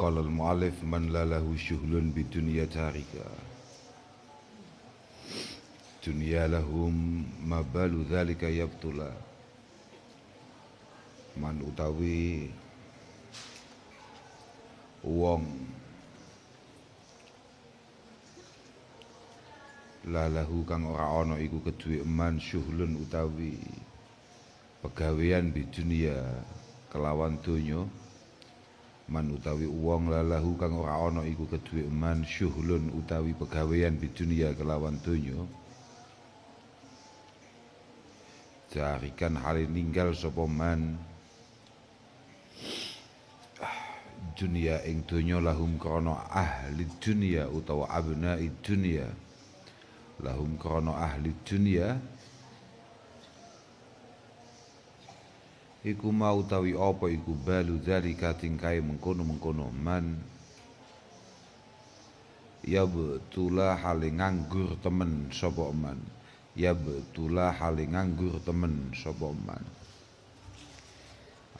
Qala al-mu'allif man la lahu syuhlun bidunya tarika dunya lahum mabalu dhalika yabtula. Man utawi wong lalahu kang ora ana iku kedue man syuhlun utawi pegawean di dunia kelawan donya. Man utawi wong lalahu kang ora ana iku kedue man syuhlun utawi pegawean di dunia kelawan donya. Jarikan hal ninggal sapa man dunia ing donya lahum krana ahli dunia utawa abnai dunia. Lahum krana ahli dunia iku mau utawi apa iku balu dzalika tingkai mengkono-mengkono man ya betula hale nganggur temen sapa man. Ya betula hale nganggur temen sapa man.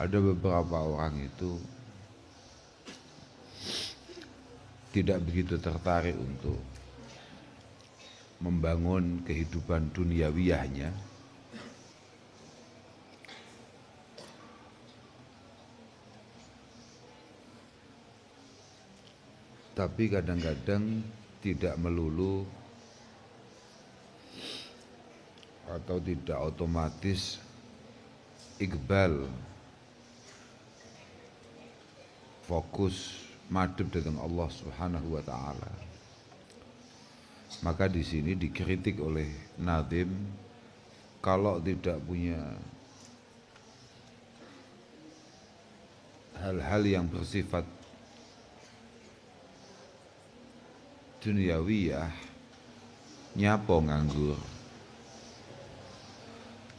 Ada beberapa orang itu tidak begitu tertarik untuk membangun kehidupan duniawiyahnya, tapi kadang-kadang tidak melulu atau tidak otomatis iqbal fokus madhep datang Allah Subhanahu wa taala. Maka di sini dikritik oleh Nadhim kalau tidak punya hal-hal yang bersifat duniawiyah nyapo nganggur.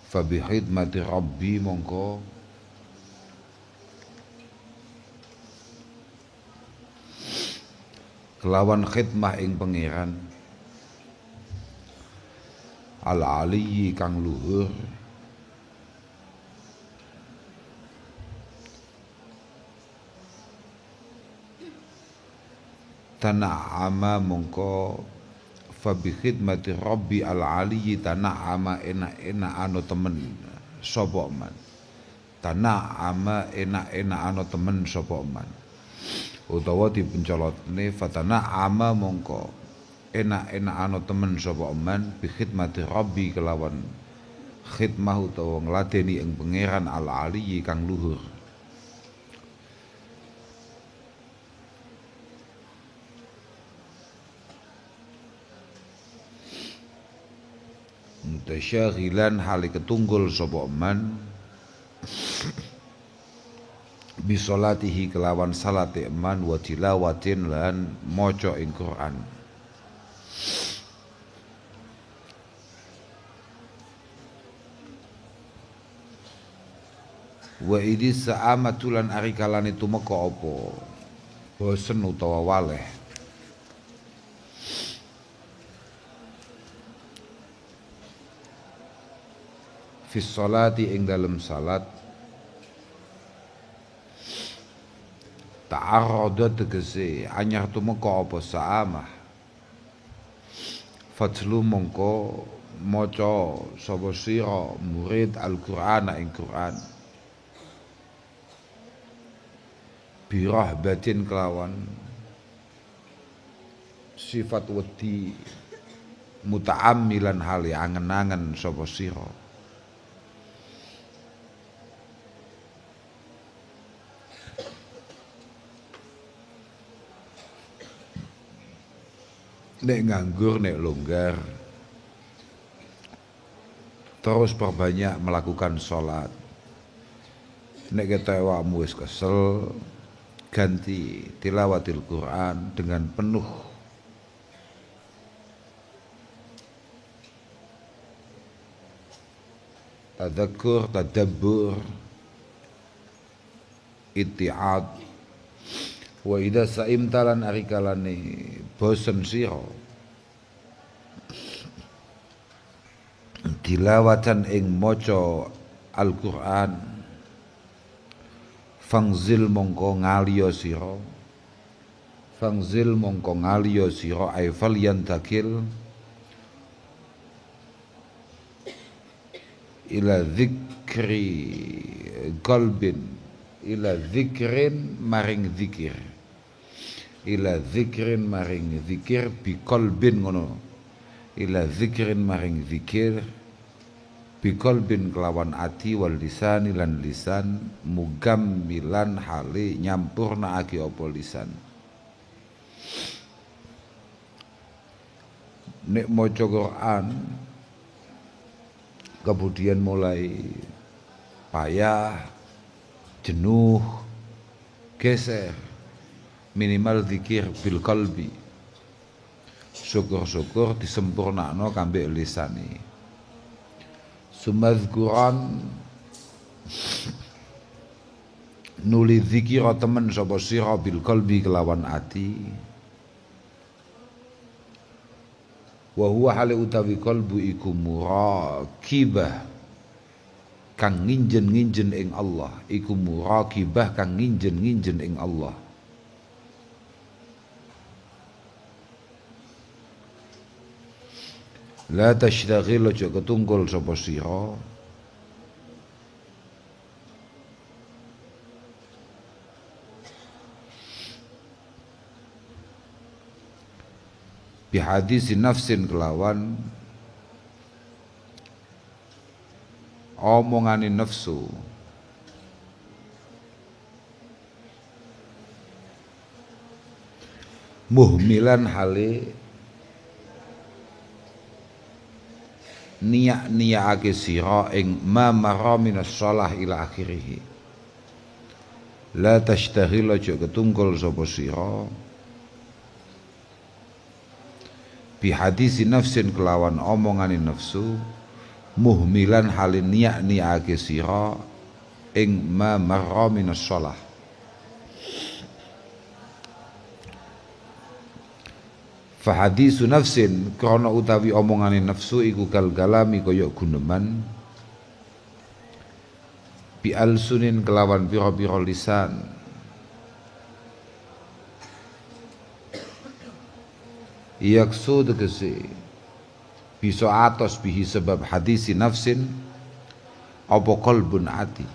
Fa bi khidmati rabbi mongko kelawan khidmah ing pangeran al-aliyyi kang luhur tana'ama mongko fa bi khidmati rabbi al-aliyyi tana'ama enak-enak anu temen sapa man. Tana'ama enak-enak anu temen sapa man. Utawa dipencolotne fatana'ama mongko enak-enak anu temen sapa man bi khidmati rabbi kelawan khidmah utawa ngladeni ing pangeran al-aliyyi kang luhur. Mutasyaghilan hale ketunggul sapa man bisolatihi kelawan salate man wa tilawatin lan maca ing Quran. Wa idi sa'amatulan ari kalane tumeka apa bosen utawa waleh fi sholati ing dalem salat ta'arrada tegese anyar tumeka apa sa'amah fatlu mongko maca sapa sira murid Al-Qur'an ing Qur'an birahbatin kelawan sifat wedi muta'ammilan hale angen-angen sapa sira. Nek nganggur, nek longgar, terus perbanyak melakukan sholat. Nek ketewakmu wis kesel, ganti tilawatil Quran dengan penuh tadzakur, tadabbur, itti'ad. Wa idza sa'imtalan arikalane bosen sira tilawatan ing maca Al-Qur'an fangzil mongko ngaliya sira Fangzil mongko ngaliyo sira ay falyantakil ila dzikri qalbin, ila dzikrin maring zikir, ila dzikrin maring zikir bi qalbin ngono, ila dzikrin maring zikir bi qalbin kelawan ati wal lisani lan lisan mugammilan hale nyampurnaake apa lisan. Nek maca Quran kemudian mulai payah, jenuh, geser, minimal zikir bil qalbi, syukur-syukur disempurnakno kambek lisani. Sumadzkuran nuli zikir temen sapa sira bil qalbi kelawan ati. Wa huwa hale utawi qalbu iku muraqibah kang nginjen-nginjen ing Allah, iku muraqibah kang nginjen-nginjen ing Allah. La tashtagil aja ketunggul sapa sira bihadisi nafsin kelawan omongane nafsu, muhmilan hale niyak-niyakake sira ing ma mara minas shalah ila akhirih. La tashtahil aja ketunggul sapa sira bihadisi nafsin kelawan omongane nafsu, muhmilan halin niyak-niyakake sira ing ma marra minas shalah. Fahadisu nafsin krana utawi omongane nafsu iku kalgalami kaya guneman bi alsunin kelawan pira-pira lisan, yaksu tegese bisa atos bihi sebab hadisi nafsin apa qalbun ati.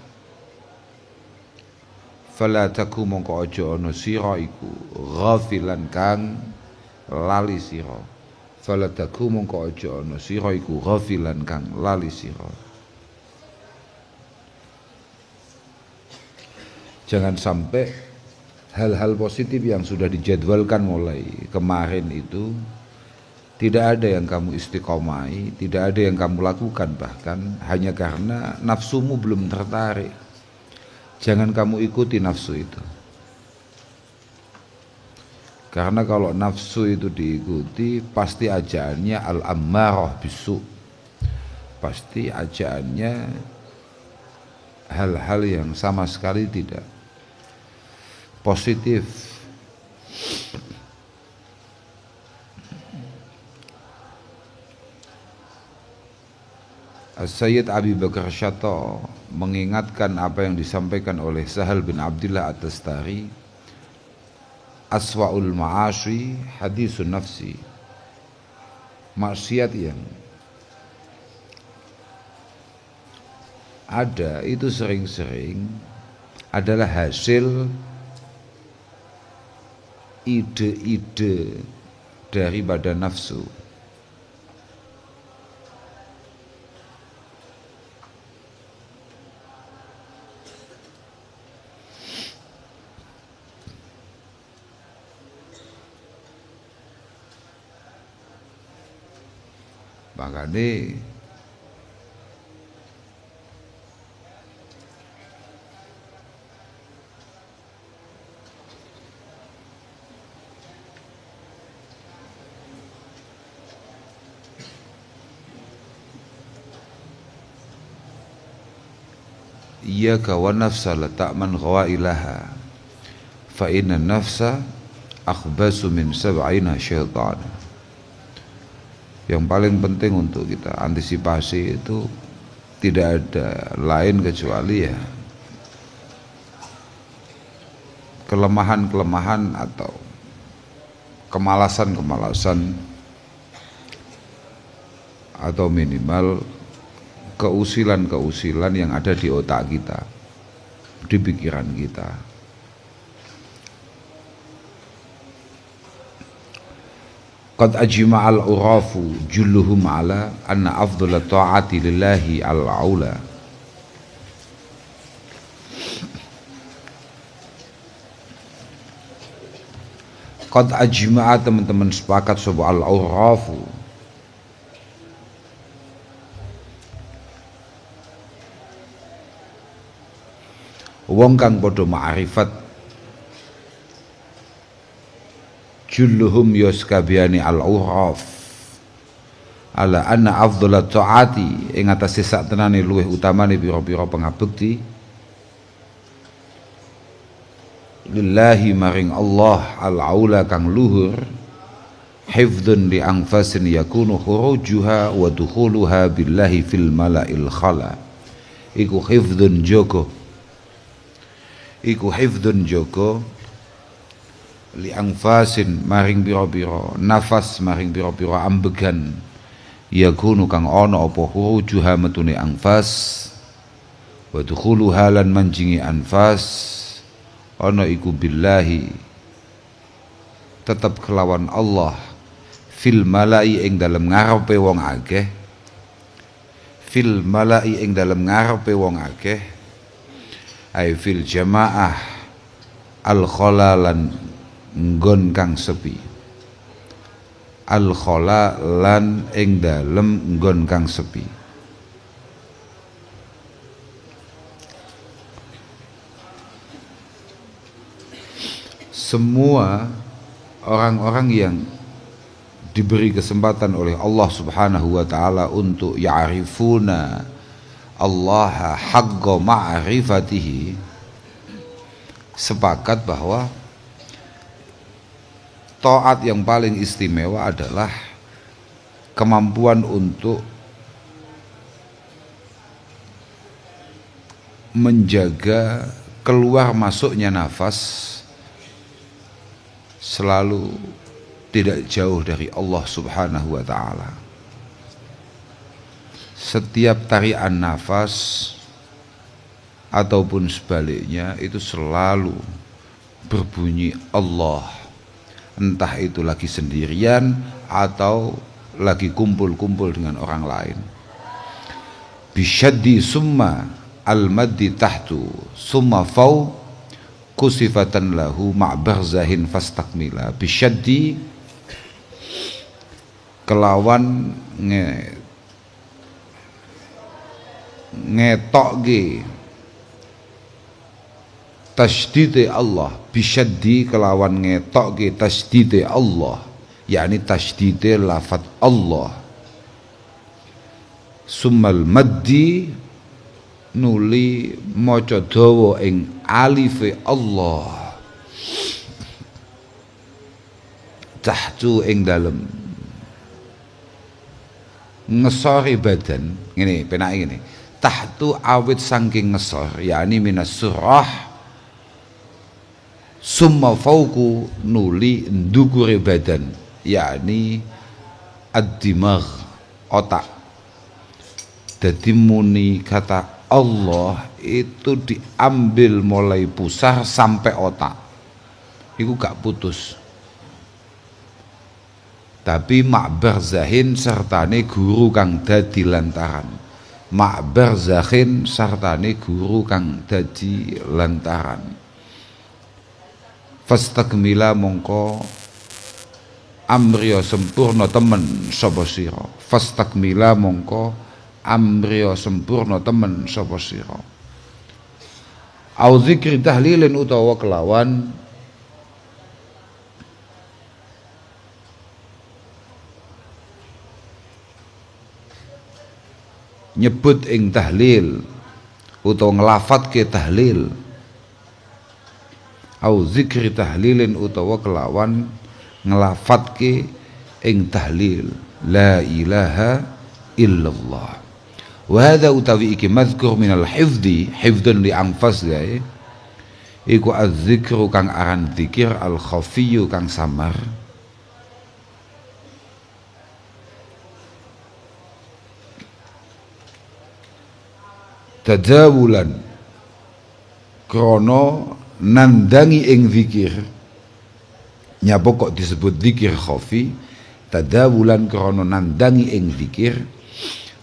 Fala taku mongko aja ana sira iku ghafilan kang lali sira. Fala taku mongko aja ana sira iku ghafilan kang lali sira. Jangan sampai hal-hal positif yang sudah dijadwalkan mulai kemarin itu tidak ada yang kamu istiqomai, tidak ada yang kamu lakukan, bahkan hanya karena nafsumu belum tertarik. Jangan kamu ikuti nafsu itu, karena kalau nafsu itu diikuti pasti ajaannya al-ammarah bisu, pasti ajaannya hal-hal yang sama sekali tidak positif. Sayyid Abi Bakar Syatta mengingatkan apa yang disampaikan oleh Sahal bin Abdillah At-Tastari, aswa'ul ma'ashi hadisun nafsi, maksiat yang ada itu sering-sering adalah hasil ide-ide daripada nafsu. Makanya iyyaka wa nafsa la ta'man ghawailaha fa inna nafsa akhbasu min sab'ina syaitana. Yang paling penting untuk kita antisipasi itu tidak ada lain kecuali ya kelemahan-kelemahan atau kemalasan atau minimal keusilan yang ada di otak kita, di pikiran kita. Qad ajma'al urafu julluhum ala anna afdhala ta'ati lillahi al-aula. Qad ajma'a, teman-teman sepakat sapa al-urafu, wong kang padha ma'rifat, julluhum yuskabiyani al-uraf, ala anna afdhala ta'ati, ing atase sak tenane luwih utamane pira-pira pangabekti, lillahi maring Allah al-aula kang luhur, hifdzun li anfasin yakunu khurujuha wa dukhuluha billahi fil mala'il khala. Iku hifdzun joko li anfasin maring pira-pira nafas, maring pira-pira ambegan, yakunu kang ana apa khurujuha metune anfas, wa dukhuluha lan manjingi anfas ana iku billahi tetap kelawan Allah, fil malai ing dalem ngarepe wong akeh, fil malai ing dalem ngarepe wong akeh, ay fil jamaah al khalalan nggon kang sepi, al khalalan ing dalem nggon kang sepi. Semua orang-orang yang diberi kesempatan oleh Allah Subhanahu wa taala untuk ya'rifuna Allah haqqa ma'rifatihi sepakat bahwa taat yang paling istimewa adalah kemampuan untuk menjaga keluar masuknya nafas selalu tidak jauh dari Allah Subhanahu wa taala. Setiap tarian nafas ataupun sebaliknya itu selalu berbunyi Allah, entah itu lagi sendirian atau lagi kumpul-kumpul dengan orang lain. Bisyaddi summa al-maddi tahtu summa faw kusifatan lahu ma'barzahin fastakmila. Bisyaddi kelawan ngetokge tasdide Allah, bisyaddi kelawan ngetokge tasdide Allah, yakni tasdide lafat Allah, summal maddi nuli maca dawa ing alife Allah, tahtu ing dalem ngesori badan ngene penake ngene, tahtu awit saking ngesor, yakni minas surah, summa fauku nuli ndukure badan, yakni ad-dimagh, otak. Dadi muni kata Allah itu diambil mulai pusar sampai otak, itu gak putus. Tapi ma'barzahin sertane guru kang dadi lantaran, ma'barzahin sertane guru kang dadi lantaran. Fastakmila mongko amriya sempurna temen sapa sira, fastakmila mongko amriya sempurna temen sapa sira. Au zikri tahlilin utawa kelawan nyebut ing tahlil utawa nglafatke tahlil. Au zikri tahlilin utawa kelawan nglafatke ing tahlil la ilaha illallah. Wa hadza utawi iki mazkur minal hifdzi, hifdzun li anfas gae iku az-zikru kang aran zikir al khafiyyu kang samar, tadawulan krono nandangi ing zikir. Nyapa kok disebut zikir khafi? Tadawulan krono nandangi ing zikir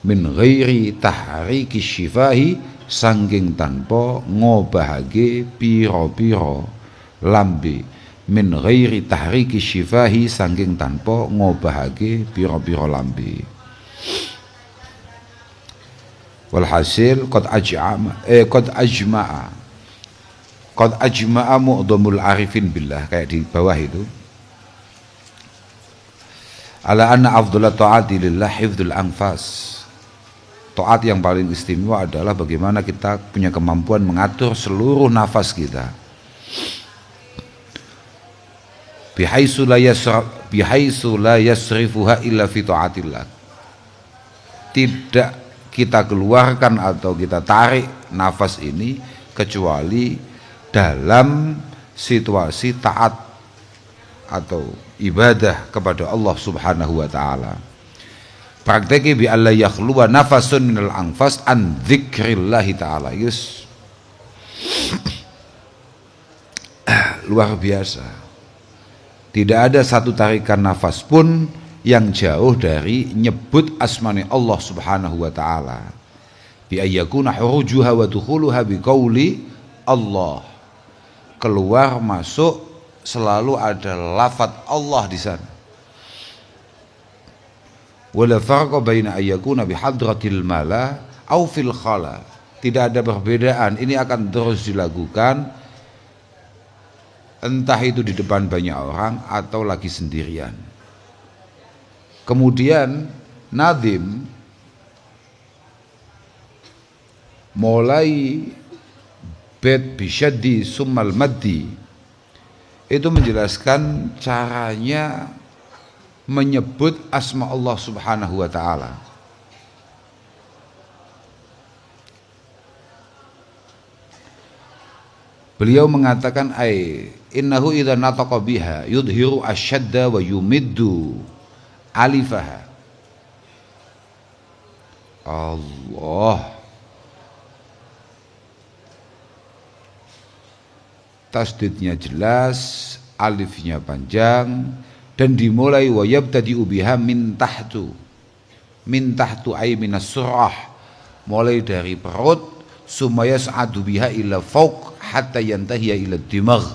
min ghairi tahriki syifahi, sangking tanpa ngobahake piro-piro lambe. Min ghairi tahriki syifahi, sangking tanpa ngobahake piro-piro lambe. Walhasil qad ajma'a mu'dhamul arifin billah, kayak di bawah itu, ala anna afdhalat ta'ati lillah hifdzul anfas. Taat yang paling istimewa adalah bagaimana kita punya kemampuan mengatur seluruh nafas kita. Bihaitsu la yasrifuha illa fi ta'atillah. Tidak kita keluarkan atau kita tarik nafas ini kecuali dalam situasi taat atau ibadah kepada Allah Subhanahu wa taala. Prakteki bi alla yakhluwa nafasun minal anfas an dzikrillah taala. Yes. Luar biasa. Tidak ada satu tarikan nafas pun yang jauh dari nyebut asmani Allah Subhanahu wa taala. Bi ayyakuna hurujuha wa dukhuluha bi qauli Allah. Keluar masuk selalu ada lafaz Allah di sana. Wala farqa baina ayyakuna bihadratil mala au fil khala. Tidak ada perbedaan, ini akan terus dilakukan entah itu di depan banyak orang atau lagi sendirian. Kemudian Nadim mulai bait bisyaddi summal maddi itu menjelaskan caranya menyebut asma Allah Subhanahu wa taala. Beliau mengatakan innahu idza nataqa biha yudhiru asyadda wa yumiddu alifaha. Allah. Tasdidnya jelas, alifnya panjang, dan dimulai wa yabtadi'u biha min tahtu ay minas surah, mulai dari perut, summa yas'adu biha ila fauq hatta yantahiya ila dimagh.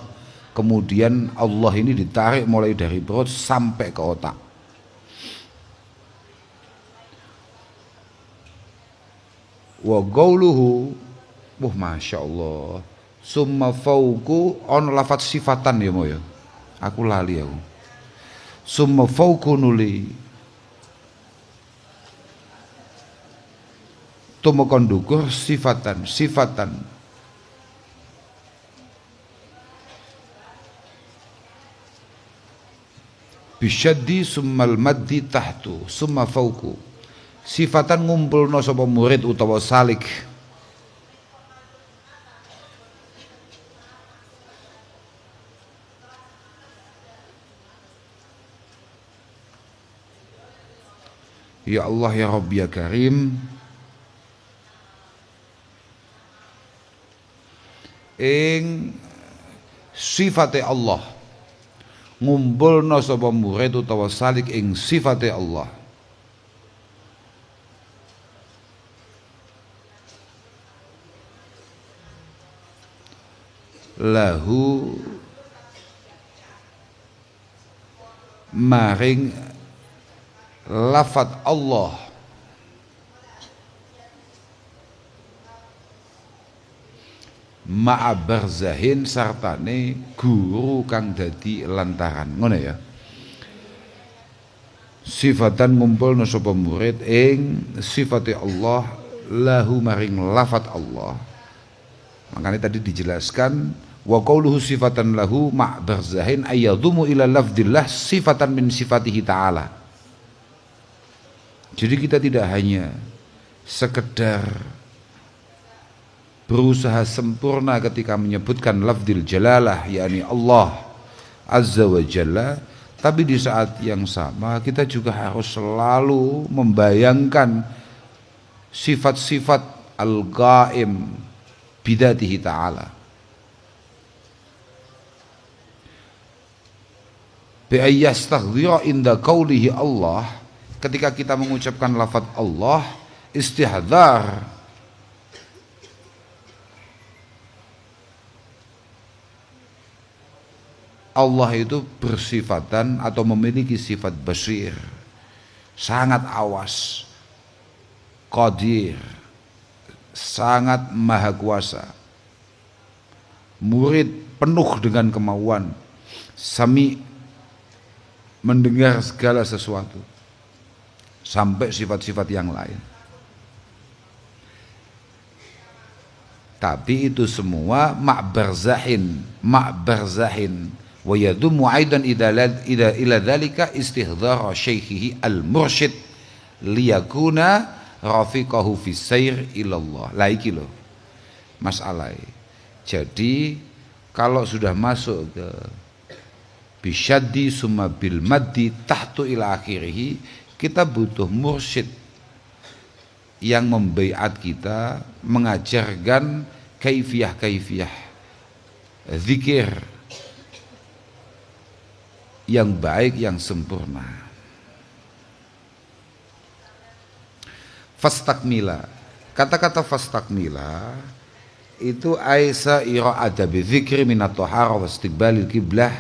Kemudian Allah ini ditarik mulai dari perut sampai ke otak. Wa qauluhu, masya Allah, summa fauqu on lafaz sifatan ya mo ya. Aku lali aku. Summa fauqu nuli tumekon dukur sifatan bisyaddi summal maddi tahtu summa fauqu. Sifatan ngumpulno sapa murid utawa salik ya Allah ya Rabbi ya Karim, ing sifate Allah, ngumpulna sapa murid utawa salik ing sifate Allah. Lahu maring lafaz Allah ma'a barzahin sartane guru kang dadi lantaran, ngono ya. Sifatan ngumpulna sapa murid ing sifate Allah, lahu maring lafaz Allah. Makanya tadi dijelaskan wa qauluhu sifatan lahu ma' barzahin ayyadhumu ila lafdillah sifatan min sifatihi ta'ala. Jadi kita tidak hanya sekedar berusaha sempurna ketika menyebutkan lafdil jalalah yakni Allah Azza wa Jalla, tapi di saat yang sama kita juga harus selalu membayangkan sifat-sifat al-qaim bidatihi ta'ala. Bi ayyastaghfira inda qaulihi Allah, ketika kita mengucapkan lafaz Allah, istihdhar Allah itu bersifatan atau memiliki sifat basir, sangat awas, qadir, sangat maha kuasa, murid penuh dengan kemauan, sami, mendengar segala sesuatu, sampai sifat-sifat yang lain. Tapi itu semua ma'barzahin wa yadummu aidan ila dhalika istihdhara syaikhihi al-mursyid liyakuna rafiqahu fis sayr ilallah. Lah iki lho masalahnya. Jadi kalau sudah masuk ke bisyaddi summa bil maddi tahtu ila akhirih, kita butuh mursyid yang membaiat kita, mengajarkan kaifiyah zikir yang baik, yang sempurna. Fastakmila, kata-kata fastakmila itu aisa ira adabi dzikri minat thahara wa istiqbalil qiblah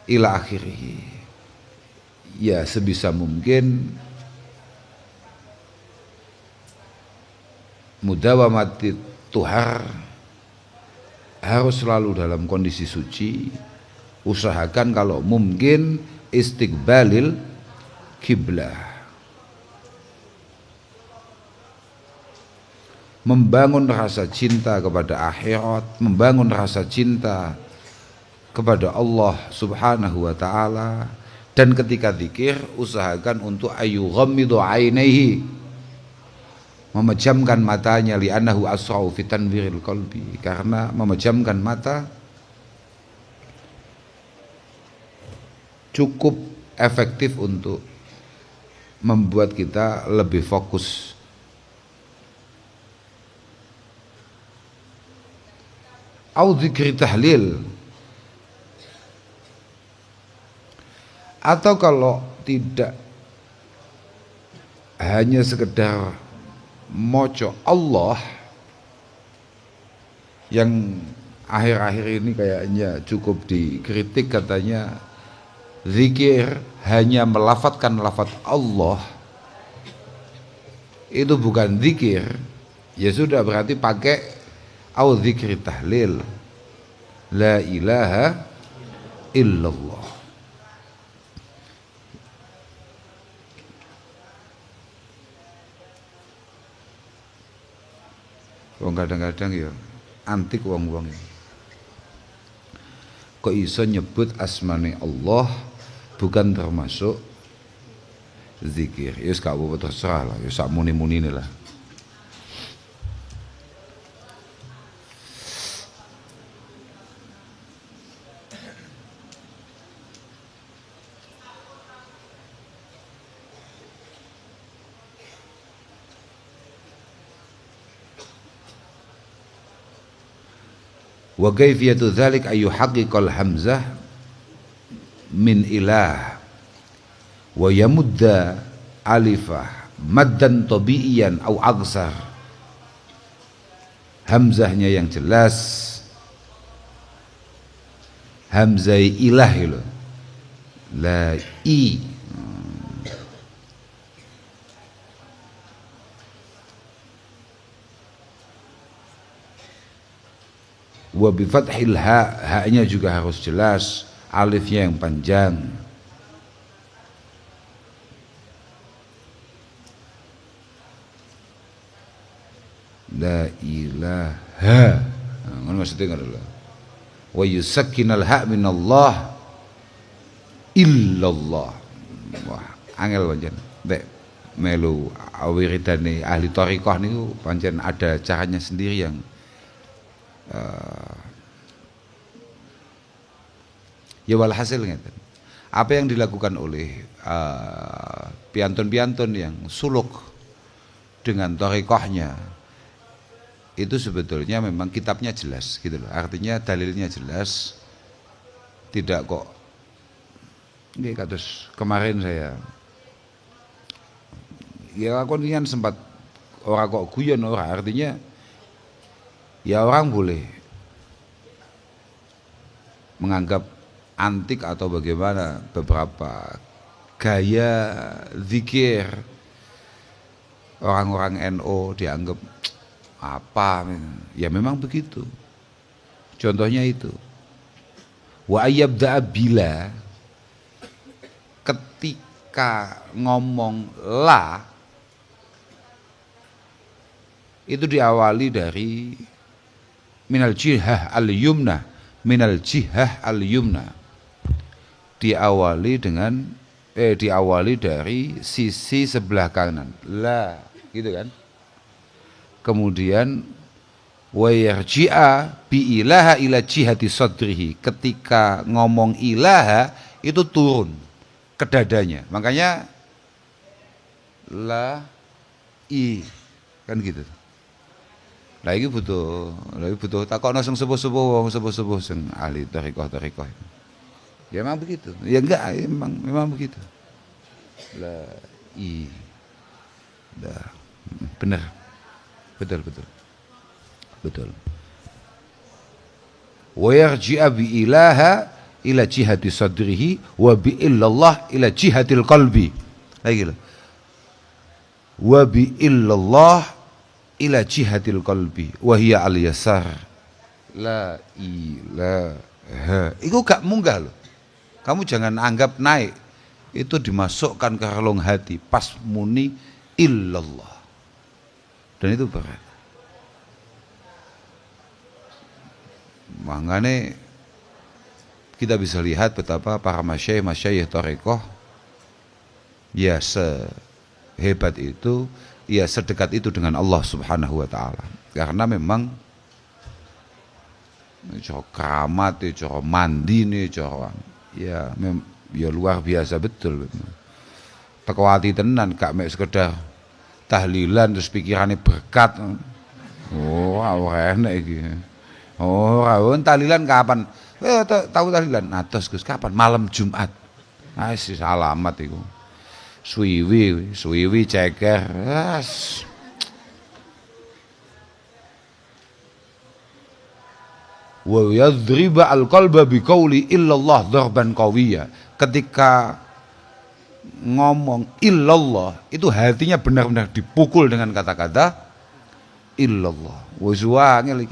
ila akhirih. Ya sebisa mungkin mudawamati tuhar, harus selalu dalam kondisi suci. Usahakan kalau mungkin istiqbalil kiblah, membangun rasa cinta kepada akhirat, membangun rasa cinta kepada Allah Subhanahu wa ta'ala. Dan ketika zikir usahakan untuk ayu ghammidu ainaihi, memejamkan matanya, li'annahu asra'u fi tanwiril qalbi, karena memejamkan mata cukup efektif untuk membuat kita lebih fokus. Au zikri tahlil, atau kalau tidak hanya sekedar moco Allah, yang akhir-akhir ini kayaknya cukup dikritik, katanya zikir hanya melafadzkan lafadz Allah itu bukan zikir. Ya sudah, berarti pakai au zikri tahlil, la ilaha illallah. Wong kadang-kadang ya antik wong-wong, kok iso nyebut asmane Allah bukan termasuk zikir. Ya gak apa-apa, terserah lah, ya sak muni-munine lah. Wa kaifiyatu dzalik ayu haqiqal hamzah min ilah wa yamudda alifah maddan tabi'iyan au agsar. Hamzahnya yang jelas, hamzah ilah itu la i, wa bi fathil ha, haknya juga harus jelas, alifnya yang panjang. La ilaha, ngono maksudnya ngono lho. Wa yusakkinal ha minallah illallah. Wah, angel pancen. Nek melu wiridane ahli thariqah niku pancen ada caranya sendiri yang ya walhasil ngeten. Apa yang dilakukan oleh piantun-piantun yang suluk dengan thariqahnya itu sebetulnya memang kitabnya jelas gitu loh. Artinya dalilnya jelas. Tidak kok. Ini kados kemarin saya ya aku nian sempat orang kok guyon orang, artinya ya orang boleh menganggap antik atau bagaimana beberapa gaya zikir orang-orang NO dianggap apa, ya memang begitu. Contohnya itu wa ayyabda bila, ketika ngomong la itu diawali dari minal jihah al-yumna, minal jihah al-yumna, diawali dari sisi sebelah kanan la gitu kan. Kemudian wa yarji'a bi ilaha ila jihati sadrihi, ketika ngomong ilaha itu turun ke dadanya, makanya la i kan gitu. Lagi butuh takokno sing sepuh-sepuh, wong sepuh-sepuh sing ahli thariqah. Ya memang begitu. Ya enggak, memang begitu. La i. Dah. Benar. Betul. Wa yarji'a bi ilaha ila jihati sadrihi wa bi illallah ila jihatil qalbi. Lagi loh. Wa bi illallah ila jihatil qalbi wa hiya al yasar. La ilaha. Itu gak munggah loh. Kamu jangan anggap naik. Itu dimasukkan ke relung hati pas muni illallah. Dan itu berat. Makanya kita bisa lihat betapa para masyayikh thariqah ya sehebat itu, ya sedekat itu dengan Allah Subhanahu wa taala. Karena memang cara keramat, cara mandi nih, cara ya luar biasa betul. Teko ati tenan, gak mek sekedar tahlilan terus pikirannya berkat. Oh, ora enak iki. Oh, rawon tahlilan kapan? Tahu tahlilan atas Gus kapan? Malam Jumat. Ah, si alamat iku. Suwiwi ceker. Wa yadriba al-qalba biqauli illallah darban qawiyya. Ketika ngomong illallah itu hatinya benar-benar dipukul dengan kata-kata illallah. Wis wangel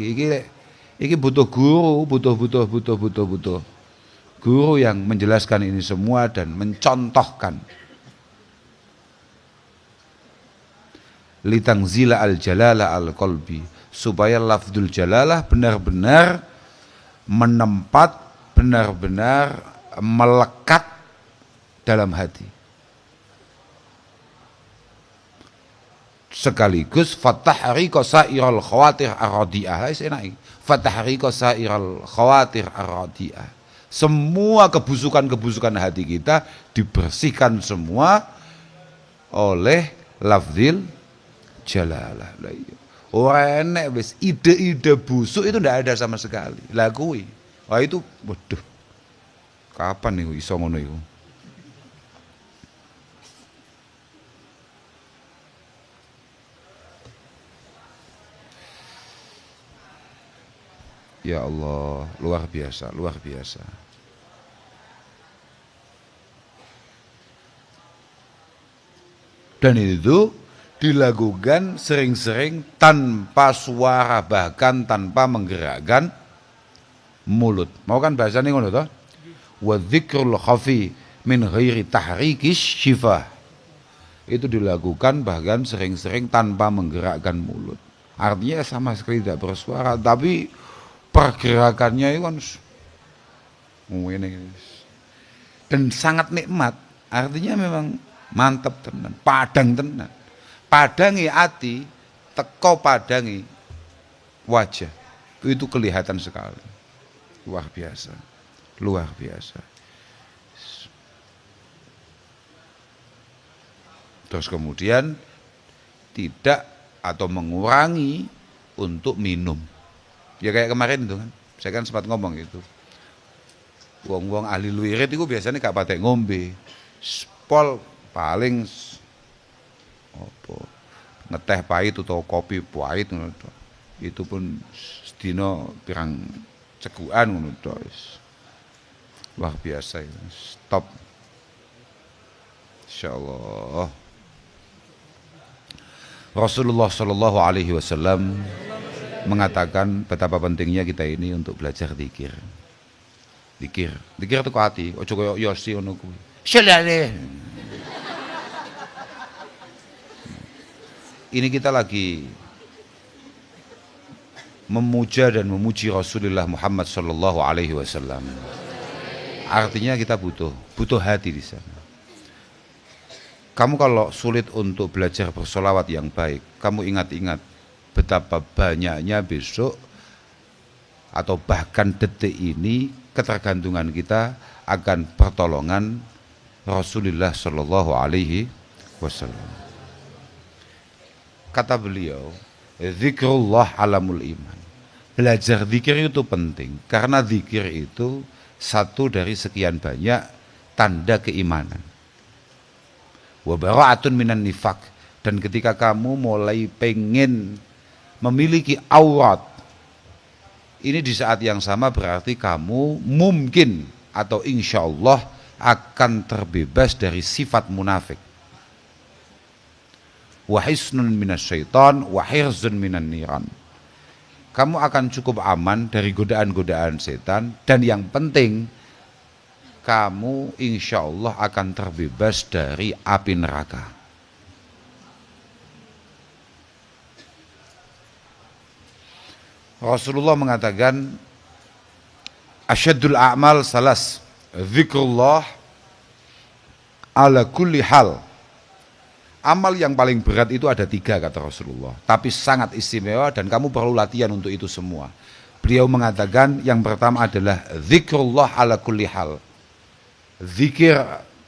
iki butuh guru, butuh guru yang menjelaskan ini semua dan mencontohkan. Litangzila al-jalalah al-qalbi, supaya lafzul jalalah benar-benar menempat, benar-benar melekat dalam hati. Sekaligus fatahriqa sa'iral khawatir ar-radi'ah. Fatahriqa sa'iral khawatir ar-radi'ah. Semua kebusukan hati kita dibersihkan semua oleh lafzil jalalah. Orang enek wis ide-ide busuk itu ndak ada sama sekali. Lah kuwi. Wah itu waduh. Kapan niku iso ngono iku? Ya Allah, luar biasa. Dan itu dilakukan sering-sering tanpa suara, bahkan tanpa menggerakkan mulut. Mau kan bahasanya ngono toh? Wa dzikrul khafi min ghairi tahrikis syifah. Itu dilakukan bahkan sering-sering tanpa menggerakkan mulut. Artinya sama sekali tidak bersuara, tapi pergerakannya itu kan dan sangat nikmat. Artinya memang mantap tenan, padang tenan. Padangi hati, teko padangi wajah. Itu kelihatan sekali. Luar biasa. Terus kemudian tidak atau mengurangi untuk minum. Ya kayak kemarin itu kan, saya kan sempat ngomong itu. Wong-wong ahli wirid itu biasanya gak patek ngombe. Spol paling apa ngeteh pahit atau kopi pahit ngono to. Itu pun sedina pirang cegukan ngono to. Luar biasa itu. Stop. Insyaallah. Rasulullah Shallallahu Alaihi Wasallam mengatakan betapa pentingnya kita ini untuk belajar zikir. Zikir itu ke hati. Ojo koyo Yosi ngono kuwi. Shalale. Ini kita lagi memuja dan memuji Rasulullah Muhammad Shallallahu Alaihi Wasallam. Artinya kita butuh hati di sana. Kamu kalau sulit untuk belajar bersolawat yang baik, kamu ingat-ingat betapa banyaknya besok atau bahkan detik ini ketergantungan kita akan pertolongan Rasulullah Shallallahu Alaihi Wasallam. Kata beliau, zikrullah alamul iman. Belajar zikir itu penting karena zikir itu satu dari sekian banyak tanda keimanan. Wa bara'atun minan nifaq, dan ketika kamu mulai pengen memiliki aurat, ini di saat yang sama berarti kamu mungkin atau insya Allah akan terbebas dari sifat munafik. Wa hisnun minasyaitan wa hirzun minan niran. Kamu akan cukup aman dari godaan-godaan setan, dan yang penting kamu insya Allah akan terbebas dari api neraka. Rasulullah mengatakan asyadul a'mal salas, zikrullah ala kulli hal. Amal yang paling berat itu ada 3 kata Rasulullah, tapi sangat istimewa dan kamu perlu latihan untuk itu semua. Beliau mengatakan yang pertama adalah zikrullah ala kulli hal. Zikir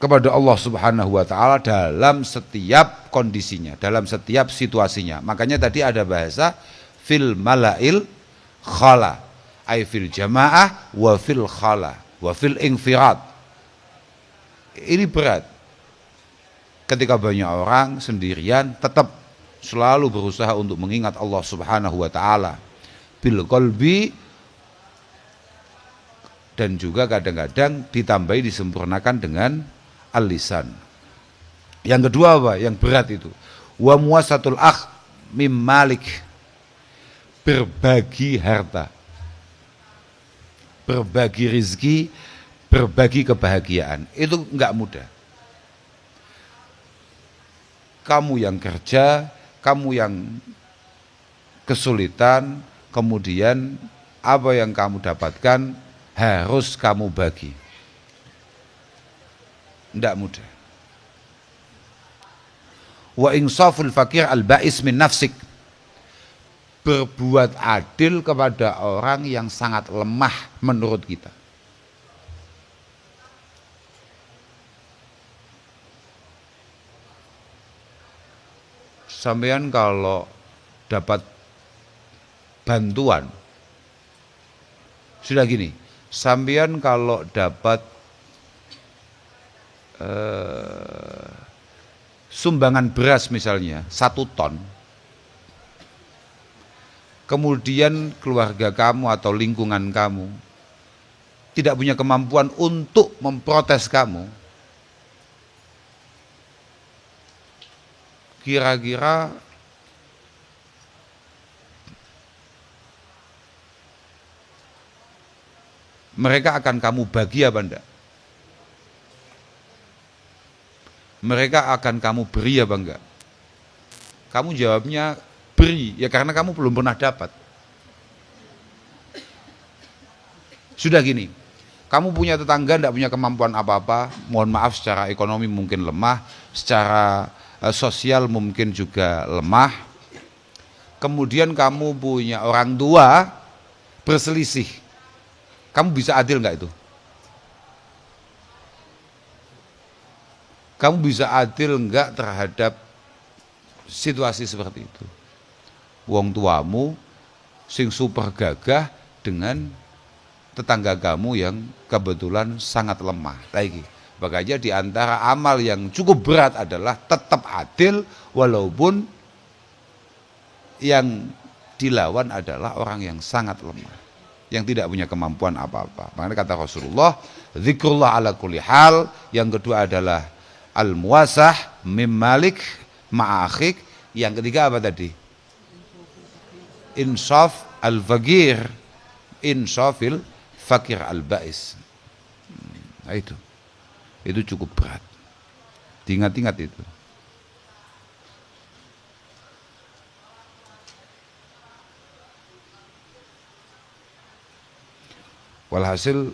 kepada Allah Subhanahu wa taala dalam setiap kondisinya, dalam setiap situasinya. Makanya tadi ada bahasa fil malail khala, ay fil jamaah wa fil khala wa fil infirad. Ini berat. Ketika banyak orang sendirian tetap selalu berusaha untuk mengingat Allah Subhanahu wa taala bil qalbi, dan juga kadang-kadang ditambahi disempurnakan dengan al-lisan. Yang kedua apa? Yang berat itu wa muwasatul akh mim malik, berbagi harta, berbagi rizki, berbagi kebahagiaan. Itu enggak mudah. Kamu yang kerja, kamu yang kesulitan, kemudian apa yang kamu dapatkan harus kamu bagi. Tidak mudah. Wa insaful fakir al-ba'is min nafsik, berbuat adil kepada orang yang sangat lemah menurut kita. Sampean kalau dapat bantuan, sudah gini, sampean kalau dapat sumbangan beras misalnya 1 ton, kemudian keluarga kamu atau lingkungan kamu tidak punya kemampuan untuk memprotes kamu, kira-kira mereka akan kamu bagi apa enggak? Mereka akan kamu beri apa enggak? Kamu jawabnya beri, ya karena kamu belum pernah dapat. Sudah gini, kamu punya tetangga enggak punya kemampuan apa-apa, mohon maaf secara ekonomi mungkin lemah, secara sosial mungkin juga lemah. Kemudian kamu punya orang tua berselisih, kamu bisa adil enggak itu? Kamu bisa adil enggak terhadap situasi seperti itu. Wong tuamu sing super gagah dengan tetangga kamu yang kebetulan sangat lemah. Lagi, makanya di antara amal yang cukup berat adalah tetap adil walaupun yang dilawan adalah orang yang sangat lemah, yang tidak punya kemampuan apa-apa. Makanya kata Rasulullah, zikrullah ala kulli hal. Yang kedua adalah al-muwasah mim malik ma'akhik. Yang ketiga apa tadi? Insaf al-faqir, insafil fakir al-ba'is. Nah itu cukup berat. Diingat-ingat itu. Walhasil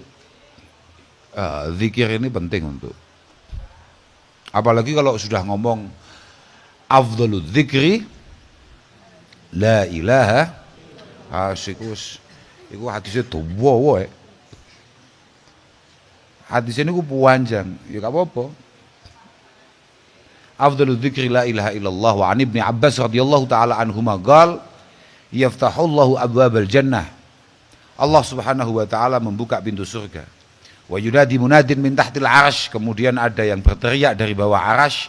zikir ini penting untuk, apalagi kalau sudah ngomong afdhalul dzikri la ilaha asikus, iku hadisnya tuwa hadisnya ini ku panjang, ya gak apa-apa. Afdhalul dzikri la ilaha illallah. Wa an Ibnu Abbas radhiyallahu taala anhuma qala yaftahullahu abwabal jannah. Allah Subhanahu wa taala membuka pintu surga. Wa yunadi munadin min tahtil arsy, kemudian ada yang berteriak dari bawah arsy,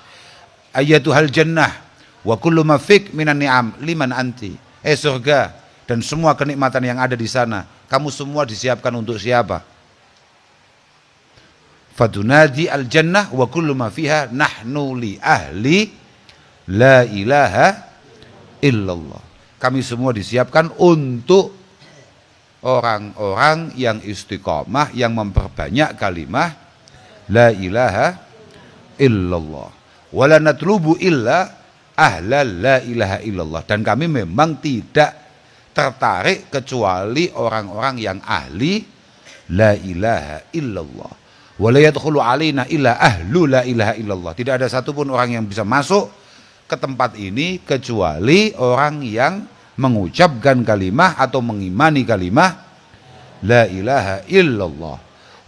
ayyatuhal jannah wa kullu ma fik minan ni'am liman anti. Surga dan semua kenikmatan yang ada di sana, kamu semua disiapkan untuk siapa? Fadunadi al jannah wa kullu ma fiha nahnu li ahli la ilaha illallah. Kami semua disiapkan untuk orang-orang yang istiqomah, yang memperbanyak kalimah la ilaha illallah. Wala natlubu illa ahlal la ilaha illallah. Dan kami memang tidak tertarik kecuali orang-orang yang ahli la ilaha illallah. Wala yadkhulu alaina illa ahlu la ilaha illallah. Tidak ada satupun orang yang bisa masuk ke tempat ini kecuali orang yang mengucapkan kalimah atau mengimani kalimah la ilaha illallah.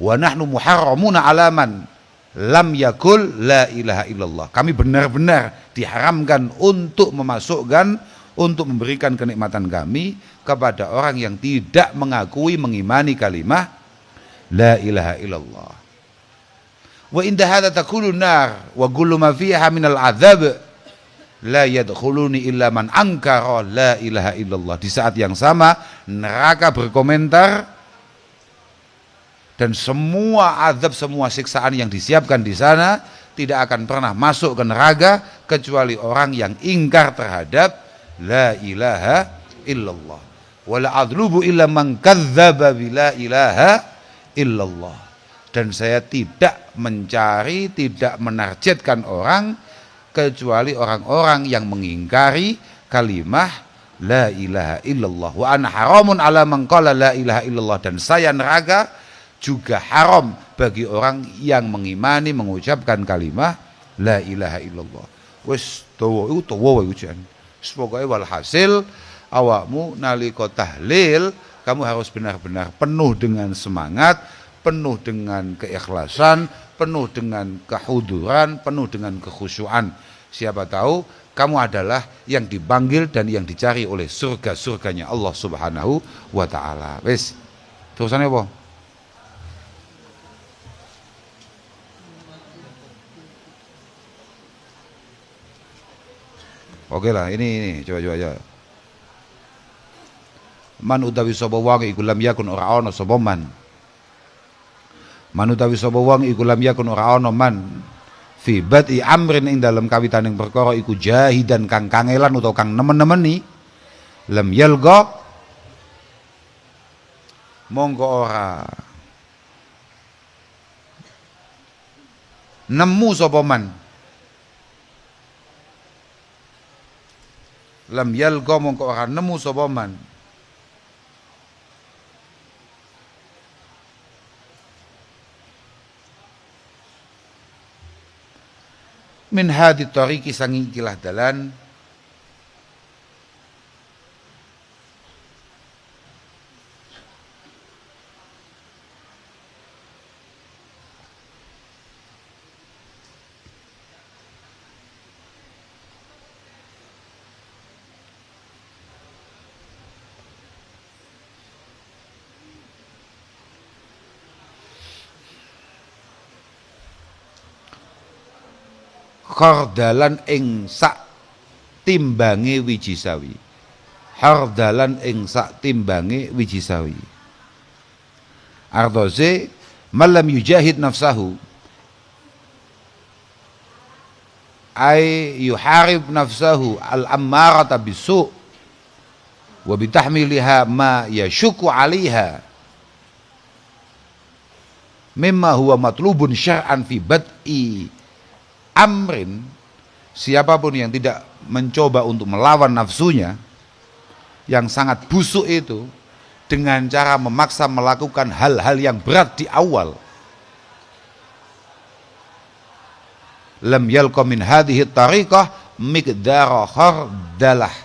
Wa nahnu muharramuna alaman lam yakul la ilaha illallah. Kami benar-benar diharamkan untuk memasukkan, untuk memberikan kenikmatan kami kepada orang yang tidak mengakui, mengimani kalimah la ilaha illallah. Wa inda hadza takulun nar wa kullu ma fiha minal adzab la yadkhuluni illa man ankara la ilaha illallah. Di saat yang sama neraka berkomentar dan semua azab, semua siksaan yang disiapkan di sana tidak akan pernah masuk ke neraka kecuali orang yang ingkar terhadap la ilaha illallah. Wala adlubu illa man kadzdzaba bi la ilaha illallah. Dan saya tidak mencari, tidak menargetkan orang kecuali orang-orang yang mengingkari kalimah la ilaha illallah. Wa ana haramun ala man qala la ilaha illallah. Dan saya neraka juga haram bagi orang yang mengimani, mengucapkan kalimah la ilaha illallah. Wis dawa iku dawa ujian. Pokoke walhasil awakmu nalika tahlil kamu harus benar-benar penuh dengan semangat, penuh dengan keikhlasan, penuh dengan kehuduran, penuh dengan kekhusyuan. Siapa tahu kamu adalah yang dipanggil dan yang dicari oleh surga-surganya Allah Subhanahu wa taala. Wis. Terusannya apa? Oke lah, ini coba. Man utawi sapa wong iku lam yakun ora ana sapa man. Man utawi sapa wong iku lam yakun ora ana man fi bad'i amrin ing dalam kawitaning perkara iku jahidan kang kangelan utawa kang nemen-nemeni, lam yalqa monggo ora nemu sapa man. Lam yalqa monggo ora nemu sapa man min hadi tariqi sanging ikilah dalan khardalan ing sak timbange wiji sawi. Khardalan ing sak timbange wiji sawi. Artose malam yujahid nafsahu ay yuharib nafsahu al-ammarata bisu' wa bitahmiliha ma yashuku 'alaiha mimma huwa matlubun syar'an fi bad'i amrin. Siapapun yang tidak mencoba untuk melawan nafsunya yang sangat busuk itu dengan cara memaksa melakukan hal-hal yang berat di awal, lam yalqa min hadhihi tariqah miqdara khardalah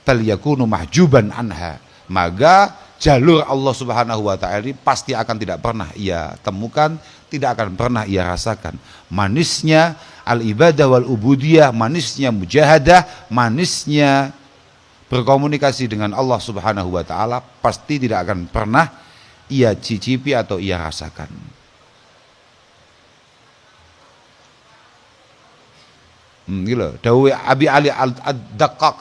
bal yakunu mahjuban anha, maka jalur Allah Subhanahu wa taala ini pasti akan tidak pernah ia temukan, tidak akan pernah ia rasakan. Manisnya al-ibadah wal ubudiyah, manisnya mujahadah, manisnya berkomunikasi dengan Allah Subhanahu wa taala pasti tidak akan pernah ia cicipi atau ia rasakan. Gila, dawe Abi Ali Ad-Daqqaq,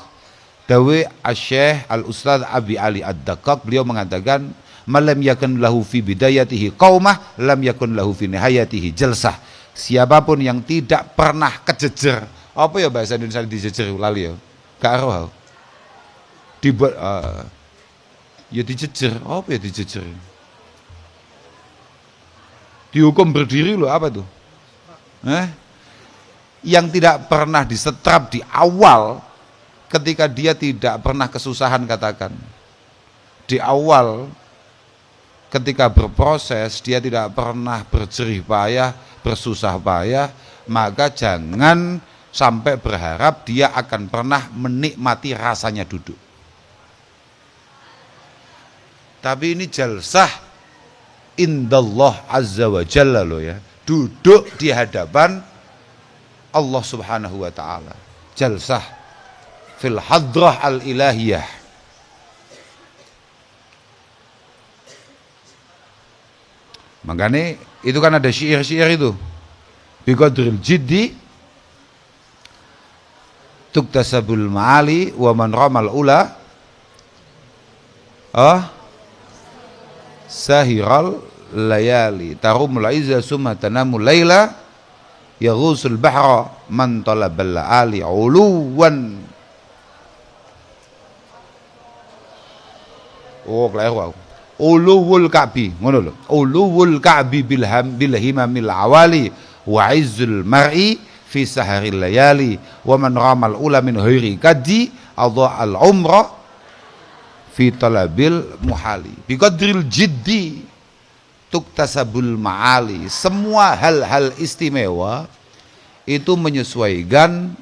dawe Asy-Syaikh Al-Ustaz Abi Ali Ad-Daqqaq, beliau mengatakan malam yakun lahu fi bidayatihi qaumah lam yakun lahu fi nihayatihi jalsah. Siapapun yang tidak pernah kejejer, apa ya bahasa Indonesia dijejer lali ya, gak ero dibuat ya dijejer, apa ya dijejer, dihukum berdiri loh, apa tuh, yang tidak pernah disetrap di awal ketika dia tidak pernah kesusahan, katakan di awal ketika berproses dia tidak pernah berjerih payah, bersusah payah, maka jangan sampai berharap dia akan pernah menikmati rasanya duduk. Tapi ini jalsah indallah azza wa jalla loh ya, duduk di hadapan Allah Subhanahu wa taala, jalsah fil hadrah al-ilahiyah. Makanya itu kan ada syair-syair itu, biqadril jiddi tuktasabul ma'ali wa man ramal ula sahiral layali tarumul izza summa tanamul laila yaghusul bahra man talabal ali uluwan. Oh keliru aku. Uluwul ka'bi, ngono lho. Uluwul ka'bi bil himamil awali wa izzul mar'i fi saharil layali wa man ramal ula min ghairi kaddi adha al umra fi talabil muhali. Bi qadril jiddi tuktasabul ma'ali. Semua hal-hal istimewa itu menyesuaikan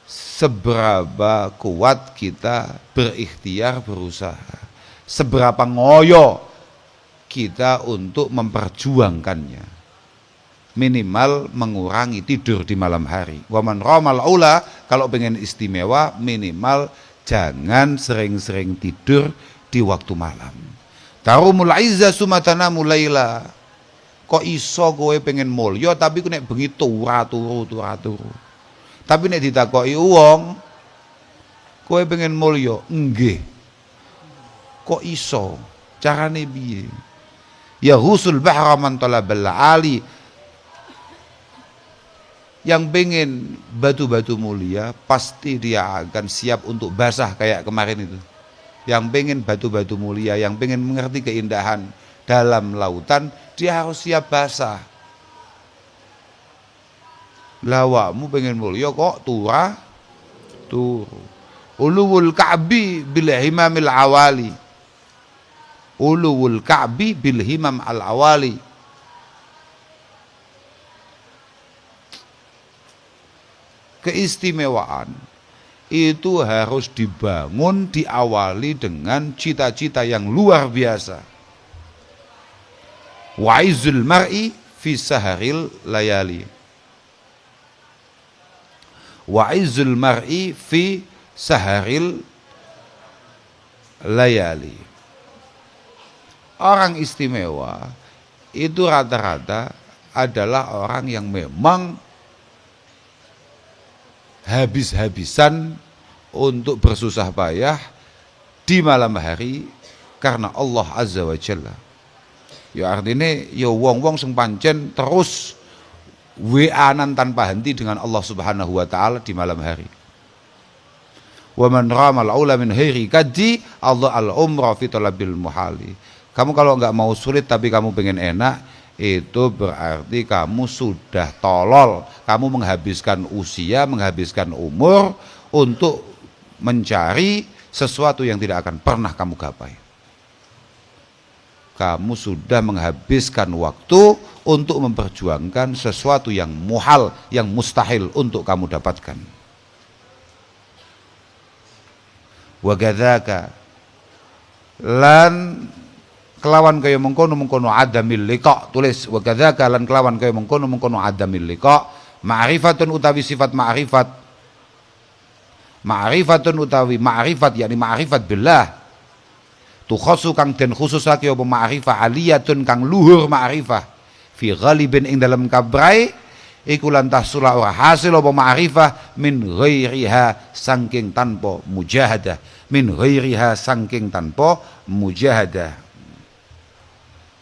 seberapa kuat kita berikhtiar, berusaha, seberapa ngoyo kita untuk memperjuangkannya. Minimal mengurangi tidur di malam hari. Waman ramal ula, kalau pengen istimewa minimal jangan sering-sering tidur di waktu malam. Tarumul izza sumatana mulaila. Kok iso kowe pengen mulya tapi ku nek bengi turu. Tapi nek ditakoki wong, kowe pengen mulya, nggih. Kok iso? Carane piye? Ya husul bahra man talabal ali. Yang pengen batu-batu mulia pasti dia akan siap untuk basah kayak kemarin itu. Yang pengen batu-batu mulia, yang pengen mengerti keindahan dalam lautan, dia harus siap basah. Lawakmu pengen mulia kok turu. Uluwul ka'bi bil himamil awali. Uluwul ka'bi bil himam al awali. Keistimewaan itu harus dibangun, diawali dengan cita-cita yang luar biasa. Wa'izul mar'i fi saharil layali. Wa'izul mar'i fi saharil layali. Orang istimewa itu rata-rata adalah orang yang memang habis-habisan untuk bersusah payah di malam hari karena Allah Azza wa Jalla. Ya artinya ya wong-wong sing pancen terus WA-an tanpa henti dengan Allah Subhanahu wa taala di malam hari. Wa man ramal aula min khairi kadi Allah al-umra fi talabil muhali. Kamu kalau enggak mau sulit tapi kamu pengen enak, itu berarti kamu sudah tolol. Kamu menghabiskan usia, menghabiskan umur untuk mencari sesuatu yang tidak akan pernah kamu gapai. Kamu sudah menghabiskan waktu untuk memperjuangkan sesuatu yang muhal, yang mustahil untuk kamu dapatkan. Wa gadzaka lan kelawan kaya mengkono adamil liqa, tulis wa gadzaka lan kelawan kaya mengkono adamil liqa, ma'rifatun utawi sifat ma'rifatun utawi ma'rifat, yakni ma'rifat billah, tukhasu kang den khususake apa ma'rifah aliyatun kang luhur ma'rifah fi ghalibin ing dalam kabrai iku lan tahsula ora hasil apa ma'rifah min ghairiha saking tanpa mujahadah, min ghairiha saking tanpa mujahadah,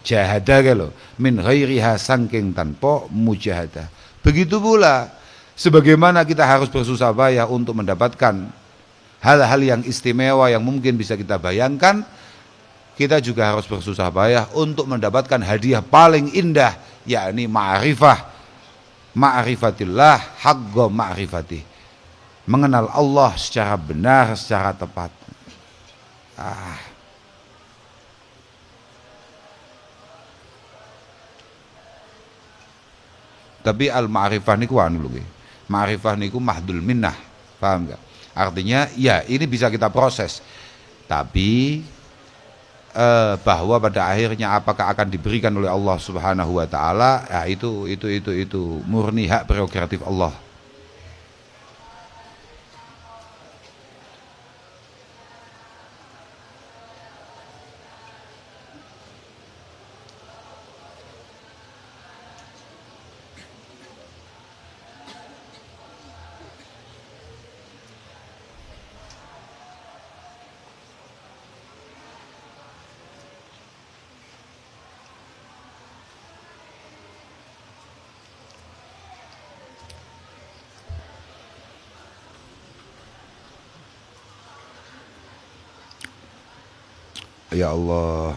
jahadah kalau min ghairiha saking tanpa mujahadah. Begitu pula sebagaimana kita harus bersusah payah untuk mendapatkan hal-hal yang istimewa yang mungkin bisa kita bayangkan, kita juga harus bersusah payah untuk mendapatkan hadiah paling indah, yakni ma'rifatillah haqqa ma'rifatih, mengenal Allah secara benar, secara tepat. Tapi al-ma'rifah niku anu lho, ma'rifah niku mahdul minnah, paham enggak? Artinya ya ini bisa kita proses, tapi bahwa pada akhirnya apakah akan diberikan oleh Allah Subhanahu wa taala, ya itu murni hak prerogatif Allah. Ya Allah,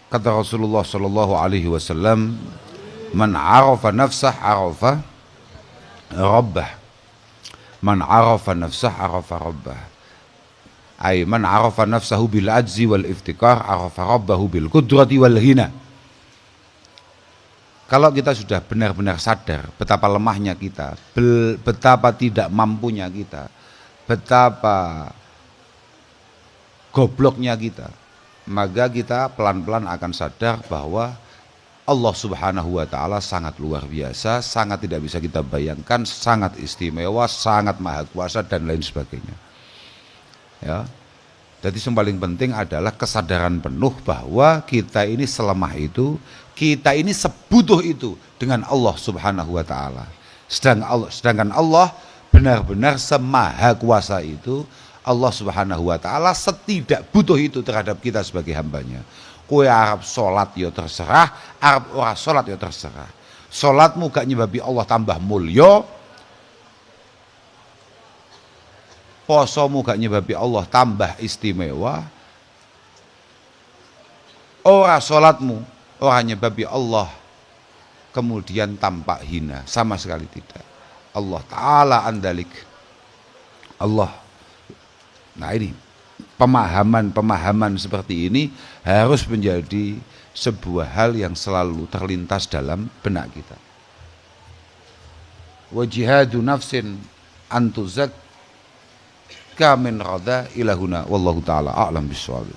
kata Rasulullah sallallahu alaihi wasallam, man arafa nafsah arafa rabbah, man arafa nafsah arafa rabbah, ay man arafa nafsahu bil ajzi wal iftikar arafa rabbahu bil qudrati wal ghina. Kalau kita sudah benar-benar sadar betapa lemahnya kita, betapa tidak mampunya kita, betapa gobloknya kita, maka kita pelan-pelan akan sadar bahwa Allah Subhanahu wa taala sangat luar biasa, sangat tidak bisa kita bayangkan, sangat istimewa, sangat maha kuasa dan lain sebagainya. Ya. Jadi yang paling penting adalah kesadaran penuh bahwa kita ini selemah itu, kita ini sebutuh itu dengan Allah Subhanahu wa taala. Sedangkan Allah benar-benar semaha kuasa itu. Allah Subhanahu wa taala setidak butuh itu terhadap kita sebagai hambanya. Kowe arep salat ya terserah, arep ora salat ya terserah. Salatmu gak nyebabi Allah tambah mulya, posomu gak nyebabi Allah tambah istimewa, ora salatmu ora nyebabi Allah kemudian tampak hina, sama sekali tidak. Allah taala andalik. Allah. Nah ini pemahaman seperti ini harus menjadi sebuah hal yang selalu terlintas dalam benak kita. Wa jihadu nafsin antuzakka min radha ilahuna wallahu taala a'lam bissawab.